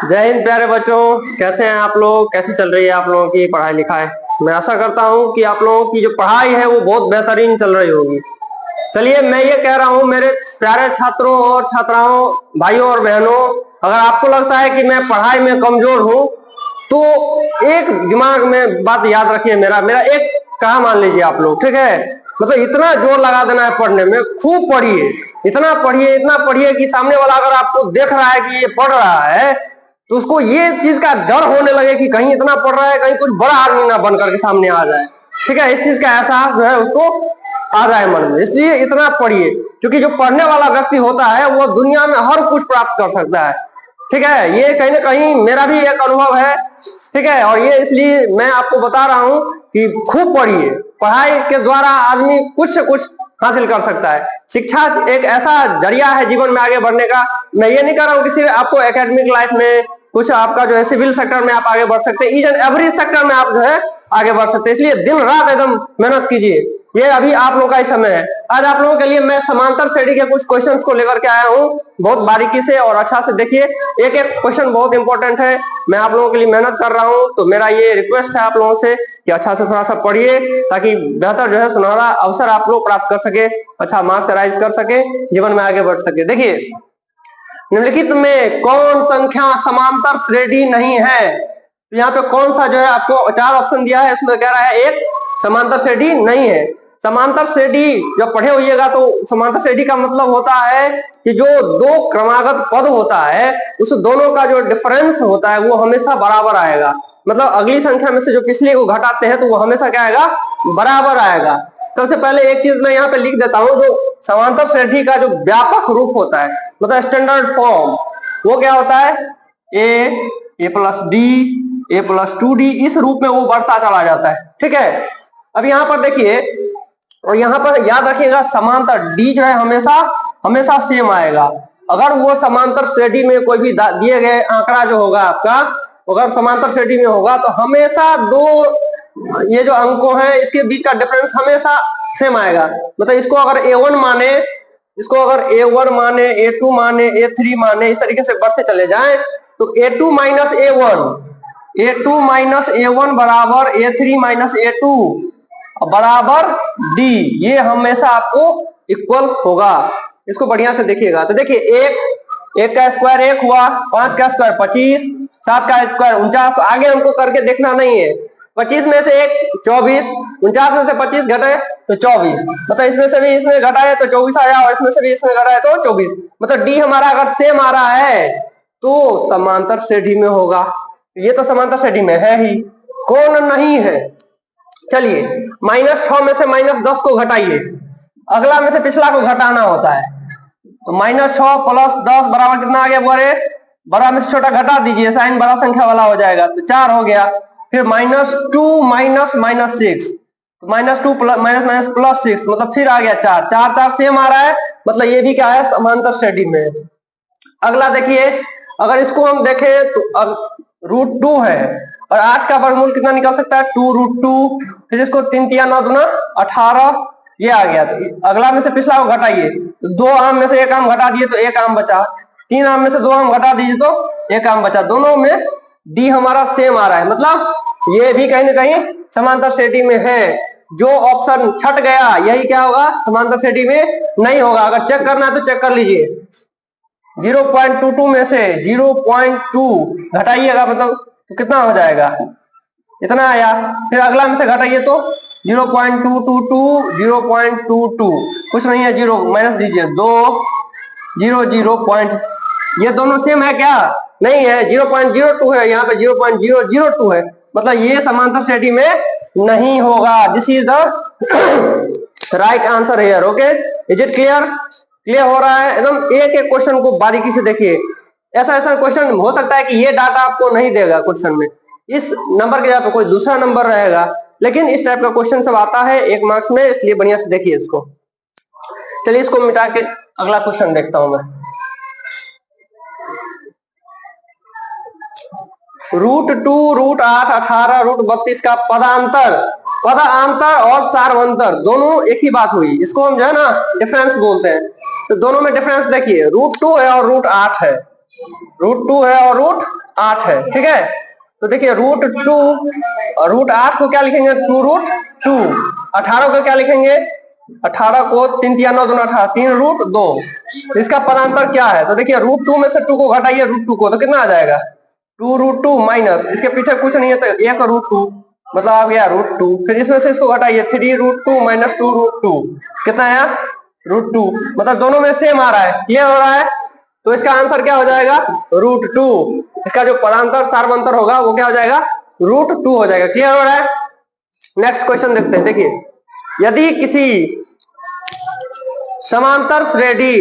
जय हिंद प्यारे बच्चों, कैसे हैं आप लोग? कैसी चल रही है आप लोगों की पढ़ाई लिखाई? मैं आशा करता हूं कि आप लोगों की जो पढ़ाई है वो बहुत बेहतरीन चल रही होगी। चलिए, मैं ये कह रहा हूं मेरे प्यारे छात्रों और छात्राओं, भाइयों और बहनों, अगर आपको लगता है कि मैं पढ़ाई में कमजोर हूं तो एक दिमाग में बात याद रखिए, मेरा मेरा एक कहा मान लीजिए आप लोग, ठीक है? मतलब इतना जोर लगा देना है पढ़ने में, खूब पढ़िए, इतना पढ़िए कि सामने वाला अगर आपको देख रहा है कि ये पढ़ रहा है तो उसको ये चीज का डर होने लगे कि कहीं इतना पढ़ रहा है, कहीं कुछ बड़ा आदमी ना बन करके सामने आ जाए। ठीक है, इस चीज का एहसास जो है उसको आ जाए मन में, इसलिए इतना पढ़िए, क्योंकि जो पढ़ने वाला व्यक्ति होता है वो दुनिया में हर कुछ प्राप्त कर सकता है। ठीक है, ये कहीं ना कहीं मेरा भी एक अनुभव है। ठीक है, और ये इसलिए मैं आपको बता रहा हूं कि खूब पढ़िए। पढ़ाई के द्वारा आदमी कुछ से कुछ हासिल कर सकता है। शिक्षा एक ऐसा जरिया है जीवन में आगे बढ़ने का। मैं ये नहीं कह रहा हूँ कि सिर्फ आपको एकेडमिक लाइफ में, कुछ आपका जो है सिविल सेक्टर में आप आगे बढ़ सकते हैं, ईच एंड एवरी सेक्टर में आप जो है आगे बढ़ सकते हैं। इसलिए दिन रात एकदम मेहनत कीजिए, ये अभी आप लोगों का ही समय है। आज आप लोगों के लिए मैं समांतर श्रेणी के कुछ क्वेश्चंस को लेकर के आया हूँ, बहुत बारीकी से और अच्छा से देखिए। एक एक क्वेश्चन बहुत इंपॉर्टेंट है, मैं आप लोगों के लिए मेहनत कर रहा हूँ, तो मेरा ये रिक्वेस्ट है आप लोगों से कि अच्छा से थोड़ा सा पढ़िए, ताकि बेहतर जो है सुनहरा अवसर आप लोग प्राप्त कर सके, अच्छा मार्क्स राइज कर सके, जीवन में आगे बढ़ सके। देखिए, निम्नलिखित में कौन संख्या समांतर श्रेणी नहीं है? तो यहाँ पे कौन सा जो है आपको चार ऑप्शन दिया है, इसमें कह रहा है एक समांतर श्रेणी नहीं है। समांतर श्रेणी जब पढ़े होइएगा तो समांतर श्रेणी का मतलब होता है कि जो दो क्रमागत पद होता है उस दोनों का जो डिफरेंस होता है वो हमेशा बराबर आएगा। मतलब अगली संख्या में से जो पिछली को घटाते हैं तो वो हमेशा क्या आएगा? बराबर आएगा। सबसे पहले एक चीज मैं यहाँ पे लिख देता हूँ, जो समांतर श्रेणी का जो व्यापक रूप होता है, मतलब स्टैंडर्ड फॉर्म, वो क्या होता है? ए प्लस डी, ए प्लस 2d, इस रूप में वो बढ़ता चला जाता है। ठीक है, अब यहाँ पर देखिए, और यहाँ पर याद रखिएगा समांतर डी जो है हमेशा हमेशा सेम आएगा। अगर वो समांतर श्रेणी में कोई भी दिए गए आंकड़ा जो होगा आपका, अगर समांतर श्रेणी में होगा तो हमेशा दो ये जो अंकों हैं इसके बीच का डिफरेंस हमेशा सेम आएगा। मतलब इसको अगर a1 माने, इसको अगर a1 माने, a2 माने, a3 माने, इस तरीके से बढ़ते चले जाएं तो a2 माइनस a1 बराबर a3 माइनस a2 बराबर d, ये हमेशा आपको इक्वल होगा। इसको बढ़िया से देखिएगा तो देखिए, एक का स्क्वायर एक हुआ, 5 का स्क्वायर 25, 7 का स्क्वायर 49। तो आगे हमको करके देखना नहीं है। 25 में से एक 24, 49 में से 25 घटे तो 24, मतलब इसमें से भी इसमें घटाए तो 24 आया, और इसमें से भी इसमें घटाए तो 24। मतलब डी हमारा अगर सेम आ रहा है तो समांतर श्रेणी में होगा। ये तो समांतर श्रेणी में है ही, कौन नहीं है? चलिए, -6 में से -10 को घटाइए, अगला में से पिछला को घटाना होता है। तो -6 प्लस 10 बराबर कितना आ गया? बड़ा में से छोटा घटा दीजिए, साइन बड़ा संख्या वाला हो जाएगा, तो 4 हो गया। फिर -2 माइनस -6, -2 माइनस प्लस 6, मतलब फिर आ गया 4, 4 सेम आ रहा है, मतलब ये भी क्या है? समांतर श्रेणी में। अगला देखिए, अगर इसको हम देखें तो √2 है और 8 का वर्गमूल कितना निकल सकता है? 2√2। फिर इसको 3 तिया 9 दूना 18, ये आ गया। तो अगला में से पिछला को घटाइए, तो 2 आम में से 1 आम घटा दिए तो 1 आम बचा, 3 आम में से 2 आम घटा दीजिए तो 1 आम बचा। दोनों में डी हमारा सेम आ रहा है, मतलब ये भी कहीं ना कहीं समांतर श्रेणी में है। जो ऑप्शन छट गया यही क्या होगा? समांतर श्रेणी में नहीं होगा। अगर चेक करना है तो चेक कर लीजिए, 0.22 में से 0.2 घटाइएगा, मतलब तो कितना हो जाएगा? इतना आया। फिर अगला में से घटाइए तो 0.222, 0.22, कुछ नहीं है, 0 माइनस दीजिए, 2 0 0 पॉइंट, ये दोनों सेम है क्या? नहीं है, 0.02 है, यहाँ पे 0.002 है, मतलब ये समांतर श्रेणी में नहीं होगा। This is the right answer here. Okay, is it clear? Clear हो रहा है एकदम? एक एक क्वेश्चन को बारीकी से देखिए। ऐसा ऐसा क्वेश्चन हो सकता है कि ये डाटा आपको नहीं देगा क्वेश्चन में, इस नंबर के जगह पे कोई दूसरा नंबर रहेगा, लेकिन इस टाइप का क्वेश्चन सब आता है 1 मार्क्स में, इसलिए बढ़िया से देखिए इसको। चलिए, इसको मिटा के अगला क्वेश्चन देखता हूं मैं। √2, √8, 18, √32 का पदांतर और सार्वंतर दोनों एक ही बात हुई। इसको हम जो है ना डिफरेंस बोलते हैं। तो दोनों में डिफरेंस देखिए, √2 है और √8 है। √2 है और √8 है, ठीक है। तो देखिए √2 और √8 को क्या लिखेंगे, 2√2। 18 को क्या लिखेंगे, 18 को 3 3 9 2 18, 3√2। इसका पदांतर क्या है, तो देखिए √2 में से 2 को घटाइए, √2 को, तो कितना आ जाएगा, 2√2 माइनस, इसके पीछे कुछ नहीं है तो 1√2, मतलब आ गया √2। फिर इसमें से इसको घटाइए, 3√2 माइनस 2√2, कितना आया, √2। मतलब दोनों में सेम आ रहा है, क्लियर हो रहा है। तो इसका आंसर क्या हो जाएगा, √2। इसका जो पदांतर सार्वंतर होगा वो क्या हो जाएगा, √2 हो जाएगा, क्लियर हो रहा है। नेक्स्ट क्वेश्चन देखते हैं। देखिए यदि किसी समांतर श्रेणी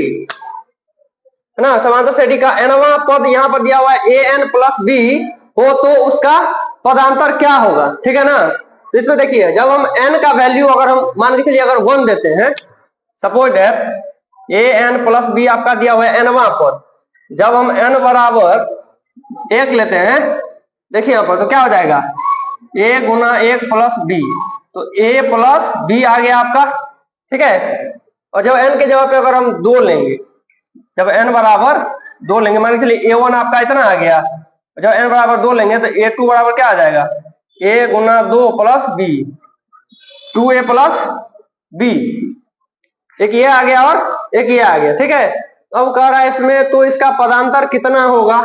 है ना, समांतर श्रेणी का nवां पद यहाँ पर दिया हुआ है an प्लस बी हो तो उसका पदांतर क्या होगा, ठीक है ना। तो इसमें देखिए जब हम n का वैल्यू अगर हम मान के चलिए अगर 1 देते हैं, suppose that an plus B आपका दिया हुआ है nवां पद, जब हम n बराबर 1 लेते हैं, देखिए यहाँ पर तो क्या हो जाएगा, a गुना 1 प्लस बी, तो a प्लस बी आ गया आपका, ठीक है। और जब n के जगह पे अगर हम 2 लेंगे, जब n बराबर 2 लेंगे, मान के चलिए a1 आपका इतना आ गया, जब n बराबर 2 लेंगे तो a2 बराबर क्या आ जाएगा, a गुना 2 plus B, 2a plus B, एक ये आ गया और एक ये आ गया, ठीक है। अब कह रहा है इसमें तो इसका पदांतर कितना होगा,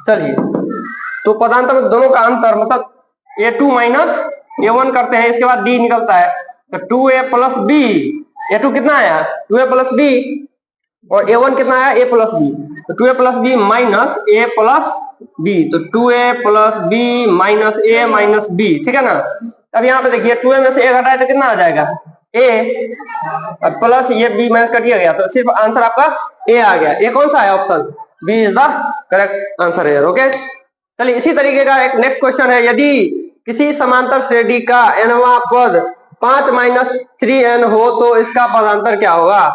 चलिए तो पदांतर में दोनों का अंतर मतलब a2 माइनस a1 करते हैं, इसके बाद d निकलता है, तो 2a प्लस बी, a2 कितना आया 2a प्लस बी, और a1 कितना आया a प्लस बी, तो 2a plus B minus a plus B, तो 2a plus B minus a minus B, ठीक है ना। अब यहाँ पे देखिए 2a में से a घटाए तो कितना आ जाएगा a, और प्लस ये b माइनस कट गया, तो सिर्फ आंसर आपका a आ गया। ये कौन सा है option B is the correct answer है, ओके। चलिए इसी तरीके का एक नेक्स्ट क्वेश्चन है, यदि किसी समांतर श्रेणी का nवां पद 5 माइनस 3n हो तो इसका पदांतर क्या होगा।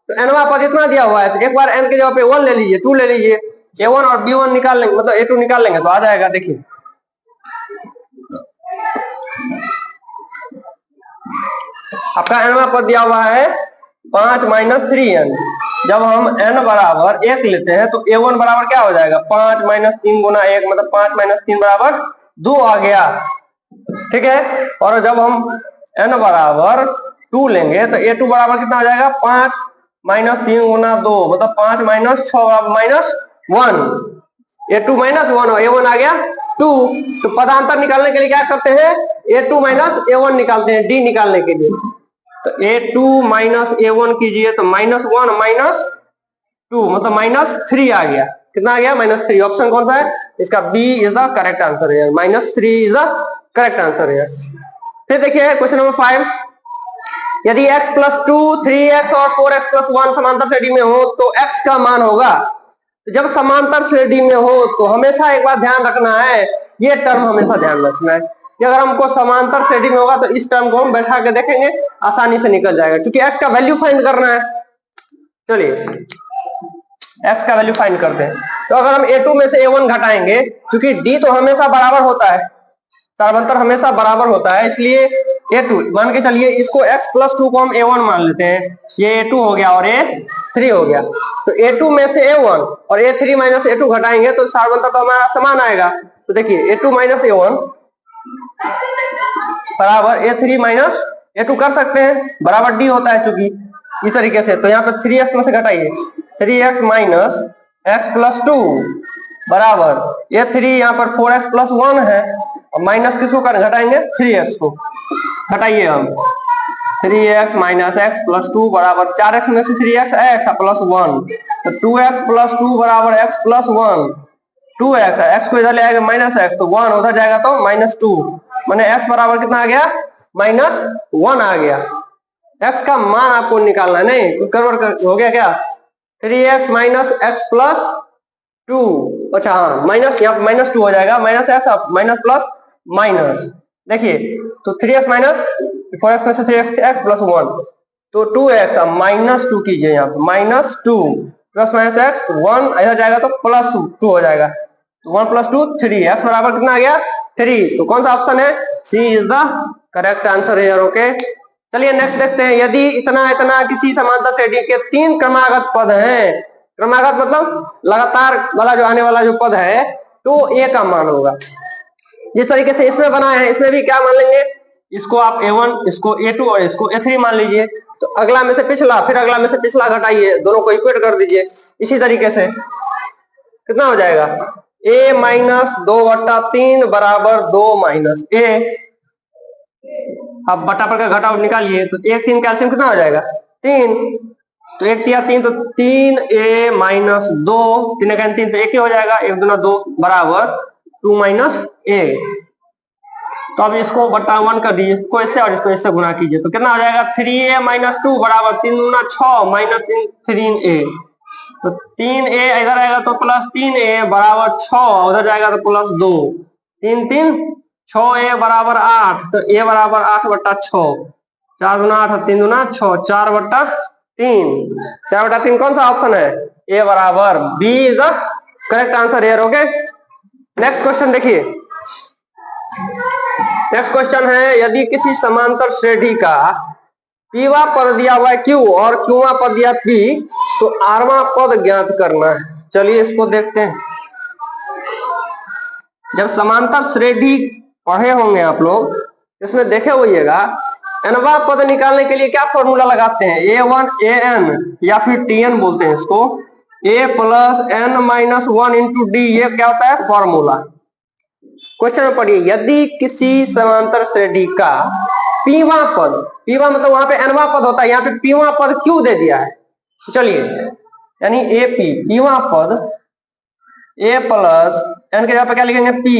तो nवां पद इतना दिया हुआ है, तो एक बार n के जगह पे 1 ले लीजिए, 2 ले लीजिए, a1 और b1 निकाल लेंगे, मतलब a2 निकाल लेंगे तो आ जाएगा। देखिए आपका nवां पद दिया हुआ है 5 माइनस 3n, जब हम n बराबर 1 लेते हैं तो a1 बराबर क्या हो जाएगा, 5 माइनस 3 गुना 1, मतलब 5 माइनस 3 बराबर 2 आ गया, ठीक है। और जब हम n बराबर 2 लेंगे तो a2 बराबर कितना आ जाएगा, 5 माइनस 3 गुना 2, मतलब 5 माइनस 6 माइनस 1, a2 माइनस 1 और a1 आ गया 2। तो पदांतर निकालने के लिए क्या करते हैं, a2 माइनस a1 निकालते हैं, d निकालने के लिए। तो a2 माइनस a1 कीजिए तो -1 माइनस 2, मतलब -3 आ गया, कितना आ गया -3। ऑप्शन कौन सा है इसका, B is the correct answer है, -3 इज द करेक्ट आंसर है। फिर देखिए क्वेश्चन नंबर 5, यदि x प्लस 2, 3x और 4x प्लस 1 समांतर श्रेणी में हो तो x का मान होगा। जब समांतर श्रेणी में हो तो हमेशा एक बात ध्यान रखना है, ये टर्म हमेशा ध्यान रखना है कि अगर हमको समांतर श्रेणी में होगा तो इस टर्म को हम बैठा के देखेंगे, आसानी से निकल जाएगा, क्योंकि x का वैल्यू फाइंड करना है। चलिए x का वैल्यू फाइंड करते हैं, तो अगर हम a2 में से a1 घटाएंगे, क्योंकि d तो हमेशा बराबर होता है, सार्वंतर हमेशा बराबर होता है, इसलिए a2 मान के चलिए, इसको x प्लस 2 को हम a1 मान लेते हैं, ये a2 हो गया और a3 हो गया। तो a2 में से a1 और a3 माइनस a2 घटाएंगे तो सार्वंतर तो हमारा समान आएगा। तो देखिए a2 माइनस a1 बराबर a3 माइनस a2 कर सकते हैं, बराबर d होता है चूंकि, इस तरीके से। तो यहाँ पे 3x में से घटाइए, 3x माइनस x प्लस 2 बराबर a3, यहाँ पर 4x प्लस 1 है, और माइनस किसको कर घटाएंगे, 3x को घटाइए हम, 3x माइनस x प्लस 2 बराबर 4x में से 3x x प्लस 1, तो 2x प्लस 2 बराबर x प्लस 1, 2x है, x को इधर ले आएगा माइनस x, तो 1 उधर जाएगा तो -2, मैंने x बराबर कितना आ गया, -1 आ गया। x का मान आपको निकालना है, नहीं कन्वर्ट हो गया क्या, 3x माइनस x प्लस 2, अच्छा हाँ माइनस, यहाँ -2 हो जाएगा, minus x minus plus minus, देखिए तो 3x माइनस 4x में से 3x प्लस 1, तो 2x -2 कीजिए, यहाँ -2 प्लस माइनस x 1 इधर जाएगा तो प्लस 2 हो जाएगा, तो 1 प्लस 2 3, x बराबर कितना आ गया 3। तो कौन सा ऑप्शन है, सी इज द करेक्ट आंसर है, ओके। चलिए नेक्स्ट देखते हैं, यदि इतना इतना किसी समांतर श्रेणी के 3 क्रमागत पद हैं क्रमागत मतलब लगातार वाला जो आने वाला जो पद है तो ए का मान होगा। जिस तरीके से इसमें बनाए हैं इसमें भी क्या मान लेंगे, इसको आप A1, इसको A2 और इसको A3 मान लीजिए। तो अगला में से पिछला, फिर अगला में से पिछला घटाइए, दोनों को इक्वेट कर दीजिए। इसी तरीके से कितना हो जाएगा, a माइनस 2/3 बराबर 2 माइनस ए। अब बटा पर का घटाव निकालिए तो 1 3 कैल्सियम कितना हो जाएगा 3, तो 1 3 3 तो 3a माइनस 2, 3 का 3 तो 1 ही हो जाएगा, 1 दूना 2 बराबर 2 माइनस ए। तो अब इसको बटा 1 कर दीजिए, इसको इससे और इसको इससे गुना कीजिए तो कितना हो जाएगा 3a माइनस 2 बराबर 3 दूना 6 माइनस 3a। तो 3a इधर आएगा तो प्लस 3a बराबर 6, उधर जाएगा तो प्लस 2, 3 3 6a बराबर 8, तो a बराबर 8/6, 4 दूना 8 3 दूना 6, 4/3, 4/3 कौन सा ऑप्शन है, a बराबर B is the correct answer here. Okay, next question देखिए। नेक्स्ट क्वेश्चन है, यदि किसी समांतर श्रेणी का पीवा पद दिया हुआ है Q और क्यूवा पद दिया P, तो आरवा पद ज्ञात करना है। चलिए इसको देखते हैं। जब समांतर श्रेणी पढ़े होंगे आप लोग, इसमें देखे होइएगा एनवा पद निकालने के लिए क्या फॉर्मूला लगाते हैं, A1 AN या फिर TN बोलते हैं इसको, A plus N minus 1 into D, ये क्या होता है फॉर्मूला। क्वेश्चन में पढ़िए, यदि किसी समांतर श्रेणी का पीवा पद, पीवा मतलब वहां पे एनवा पद होता है, यहाँ पे पीवा पद क्यू दे दिया है। चलिए यानी ए पी, पीवा पद ए प्लस एन के जगह पे क्या लिखेंगे P,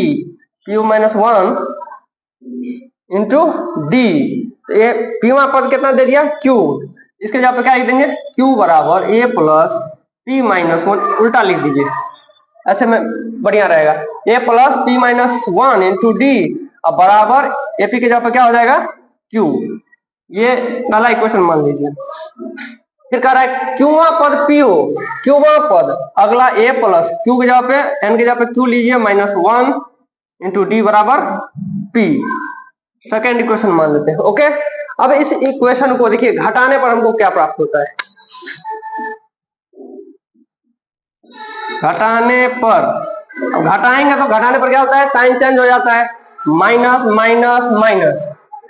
P minus 1 into D. तो ये पीवा पद कितना दे दिया क्यू, इसके जगह पे क्या लिख देंगे क्यू बराबर ए प्लस पी माइनस 1, उल्टा लिख दीजिए, ऐसे में बढ़िया रहेगा। A plus P minus 1 into D अब बराबर एपी के जगह पे क्या हो जाएगा क्यू, ये पहला इक्वेशन मान लीजिए। फिर कह रहा है क्यूवा पद पी हो, क्यूवा पद अगला ए प्लस क्यू के जगह पे एन के जगह पे क्यू लीजिए माइनस 1 इंटू डी बराबर पी, सेकेंड इक्वेशन मान लेते हैं। ओके, अब इस इक्वेशन को देखिए घटाने पर हमको क्या प्राप्त होता है, घटाने पर, अब घटाएंगे तो घटाने पर क्या होता है साइन चेंज हो जाता है, माइनस माइनस माइनस,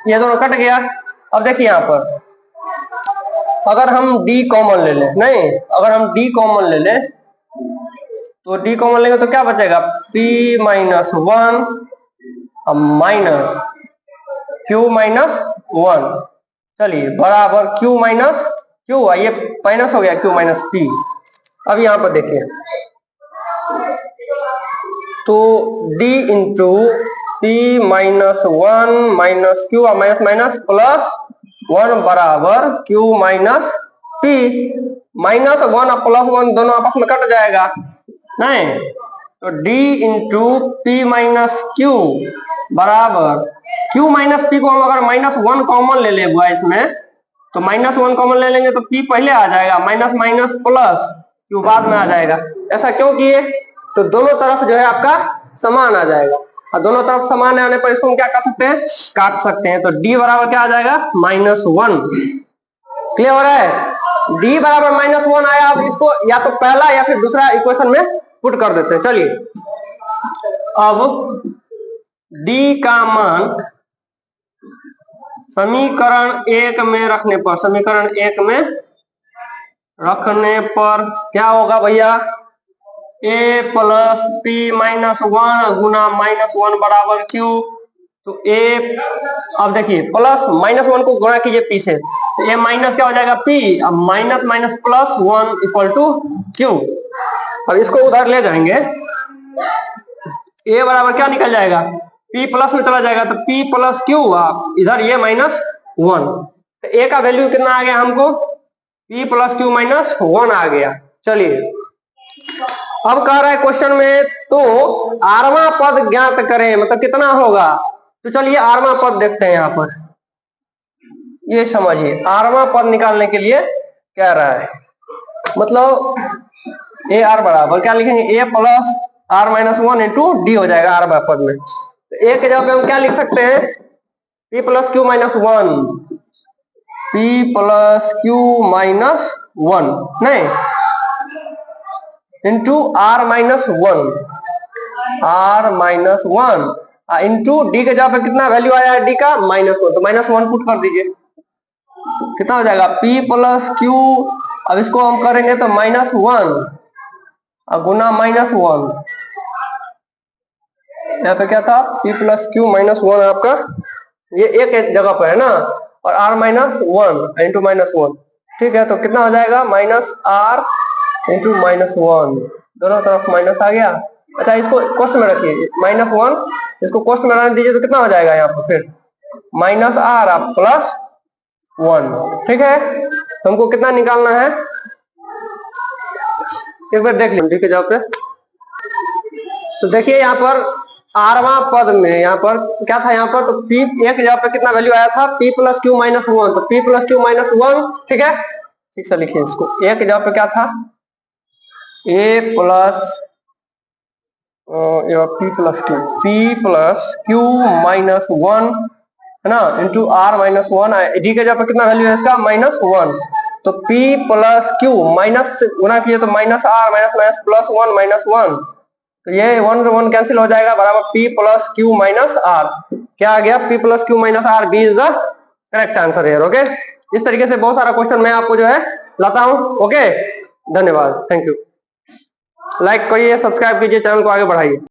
ये दोनों कट गया। अब देखिए यहाँ पर अगर हम d कॉमन ले लें, नहीं अगर हम d कॉमन ले लें तो d कॉमन लेंगे तो क्या बचेगा p माइनस 1 अब माइनस q माइनस 1, चलिए बराबर q माइनस q, ये माइनस हो गया q माइनस p। अब यहाँ पर देखिए तो d into p minus 1 minus q minus minus plus 1 बराबर q माइनस p, माइनस 1 और प्लस 1 दोनों आपस में कट जाएगा, नहीं तो d into p minus q बराबर q माइनस p को हम अगर माइनस 1 कॉमन ले लेंगे इसमें तो माइनस 1 कॉमन ले लेंगे तो p पहले आ जाएगा, माइनस माइनस प्लस q बाद में आ जाएगा। ऐसा क्यों किए, तो दोनों तरफ जो है आपका समान आ जाएगा, और दोनों तरफ समान आने पर इसको हम क्या कर सकते हैं काट सकते हैं। तो d बराबर क्या आ जाएगा -1, क्लियर हो रहा है, d बराबर -1 आया। अब इसको या तो पहला या फिर दूसरा इक्वेशन में पुट कर देते हैं। चलिए अब d का मान समीकरण 1 में रखने पर, समीकरण 1 में रखने पर क्या होगा भैया, a प्लस p माइनस 1 गुना -1 बराबर q, तो a, अब देखिए प्लस -1 को गुणा कीजिए p से, तो a माइनस क्या हो जाएगा p, अब minus minus plus 1 equal to q। अब इसको उधर ले जाएंगे, a बराबर क्या निकल जाएगा p प्लस में चला जाएगा तो p प्लस q, इधर ये -1, तो a का वैल्यू कितना आ गया हमको p प्लस q माइनस 1 आ गया। चलिए अब कह रहा है क्वेश्चन में तो आरवा पद ज्ञात करें, मतलब कितना होगा, तो चलिए आरवा पद देखते हैं। यहाँ पर ये समझिए आरवा पद निकालने के लिए कह रहा है, मतलब ए आर बराबर क्या लिखेंगे a plus r minus 1 into D हो जाएगा आरवा पद में। तो a के जगह पे हम क्या लिख सकते हैं p plus Q minus 1, p plus Q minus 1, नहीं into R minus one into D के जगह पे कितना वैल्यू आया है डी का -1, तो -1 पुट कर दीजिए, कितना हो जाएगा P प्लस क्यू। अब इसको हम करेंगे तो -1 गुना -1, यहाँ पे क्या था P प्लस क्यू -1 आपका, ये एक जगह पर है ना, और R -1 इंटू -1, ठीक है, तो कितना हो जाएगा -R इंटू -1, दोनों तरफ माइनस आ गया। अच्छा इसको कोष्ट में रखिए, -1 इसको कोष्ट में रहने दीजिए, तो कितना हो जाएगा यहाँ पर फिर -R प्लस 1, ठीक है। तो हमको कितना निकालना है, एक बार देख लीजिए, ठीक है जहाँ पे, तो देखिए यहाँ पर आरवां पद में यहाँ पर क्या था, यहाँ पर तो P एक जगह पे कितना वैल्यू आया था P प्लस क्यू -1, तो P प्लस क्यू -1, ठीक है, ठीक से लिखिए इसको, एक जगह पे क्या था A plus P plus Q -1 है ना, इंटू R -1, डी के जगह पे कितना वैल्यू है इसका -1, तो P प्लस क्यू माइनस गुना किए तो -R प्लस 1 तो ये 1 से 1 कैंसिल हो जाएगा, बराबर P प्लस क्यू -R, क्या आ गया P plus Q -R, B is the correct answer here. Okay, इस तरीके से बहुत सारा क्वेश्चन मैं आपको जो है लाता हूं। ओके, धन्यवाद, थैंक यू। लाइक करिए, सब्सक्राइब कीजिए, चैनल को आगे बढ़ाइए।